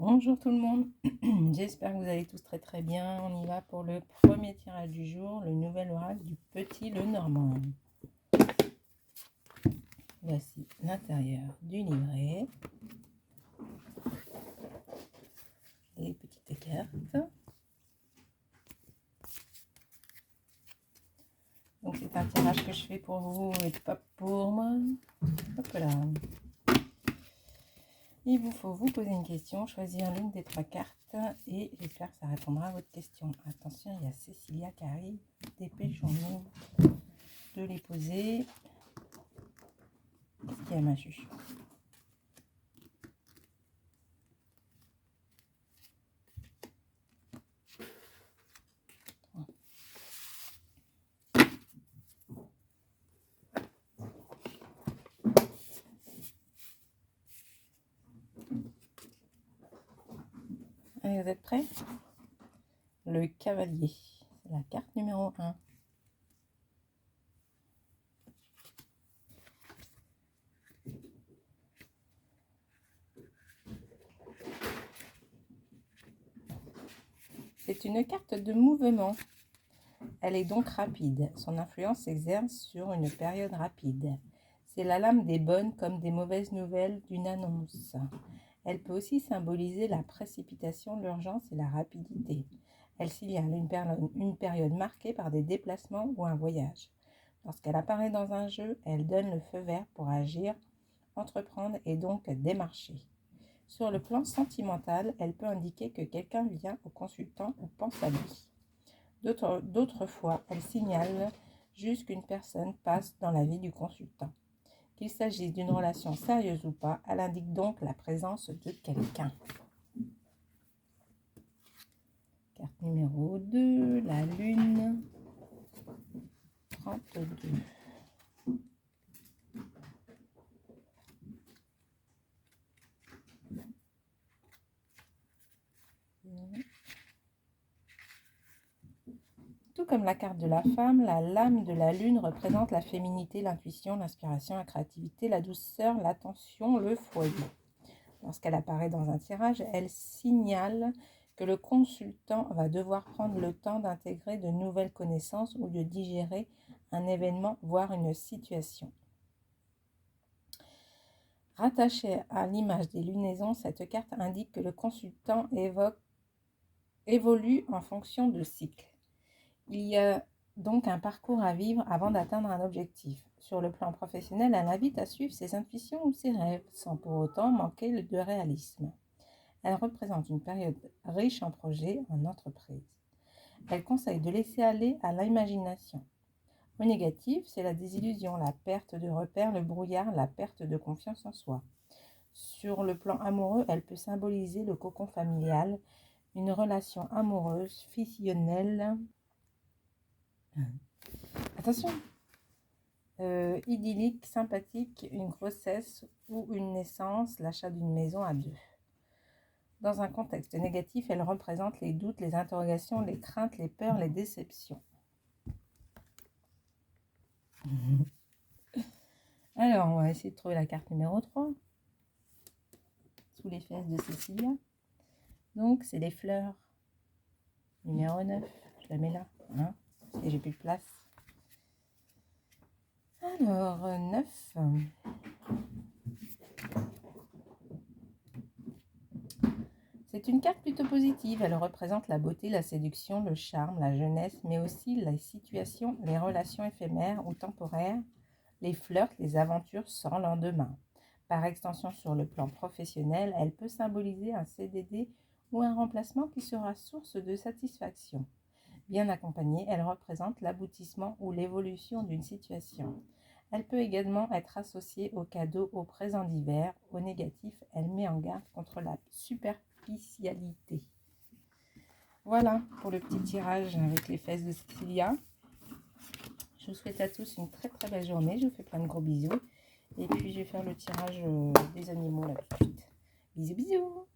Bonjour tout le monde, j'espère que vous allez tous très bien. On y va pour le premier tirage du jour, le nouvel oracle du Petit Lenormand. Voici l'intérieur du livret, les petites cartes. Donc c'est un tirage que je fais pour vous et pas pour moi. Hop là. Il vous faut vous poser une question, choisir l'une des trois cartes et j'espère que ça répondra à votre question. Attention, il y a Cécilia qui arrive. Dépêchons-nous de les poser. Qu'est-ce qu'il y a, ma chuche? Allez, vous êtes prêts? Le cavalier, c'est la carte numéro 1. C'est une carte de mouvement. Elle est donc rapide. Son influence s'exerce sur une période rapide. C'est la lame des bonnes comme des mauvaises nouvelles d'une annonce. Elle peut aussi symboliser la précipitation, l'urgence et la rapidité. Elle signale une période marquée par des déplacements ou un voyage. Lorsqu'elle apparaît dans un jeu, elle donne le feu vert pour agir, entreprendre et donc démarcher. Sur le plan sentimental, elle peut indiquer que quelqu'un vient au consultant ou pense à lui. D'autres fois, elle signale juste qu'une personne passe dans la vie du consultant. Qu'il s'agisse d'une relation sérieuse ou pas, elle indique donc la présence de quelqu'un. Carte numéro 2, la lune, 32. Tout comme la carte de la femme, la lame de la lune représente la féminité, l'intuition, l'inspiration, la créativité, la douceur, l'attention, le foyer. Lorsqu'elle apparaît dans un tirage, elle signale que le consultant va devoir prendre le temps d'intégrer de nouvelles connaissances ou de digérer un événement, voire une situation. Rattachée à l'image des lunaisons, cette carte indique que le consultant évolue en fonction de cycles. Il y a donc un parcours à vivre avant d'atteindre un objectif. Sur le plan professionnel, elle invite à suivre ses intuitions ou ses rêves, sans pour autant manquer de réalisme. Elle représente une période riche en projets, en entreprise. Elle conseille de laisser aller à l'imagination. Au négatif, c'est la désillusion, la perte de repères, le brouillard, la perte de confiance en soi. Sur le plan amoureux, elle peut symboliser le cocon familial, une relation amoureuse, fusionnelle. Attention, idyllique, sympathique, une grossesse ou une naissance, l'achat d'une maison à deux. Dans un contexte négatif, elle représente les doutes, les interrogations, les craintes, les peurs, les déceptions. Alors, on va essayer de trouver la carte numéro 3, sous les fesses de Cécilia. Donc, c'est les fleurs. Numéro 9, je la mets là, hein, parce que j'ai plus de place. Alors, 9. C'est une carte plutôt positive. Elle représente la beauté, la séduction, le charme, la jeunesse, mais aussi les situations, les relations éphémères ou temporaires, les flirts, les aventures sans lendemain. Par extension, sur le plan professionnel, elle peut symboliser un CDD ou un remplacement qui sera source de satisfaction. Bien accompagnée, elle représente l'aboutissement ou l'évolution d'une situation. Elle peut également être associée aux cadeaux au présent d'hiver. Au négatif, elle met en garde contre la superficialité. Voilà pour le petit tirage avec les fesses de Cécilia. Je vous souhaite à tous une très belle journée. Je vous fais plein de gros bisous. Et puis je vais faire le tirage des animaux là tout de suite. Bisous.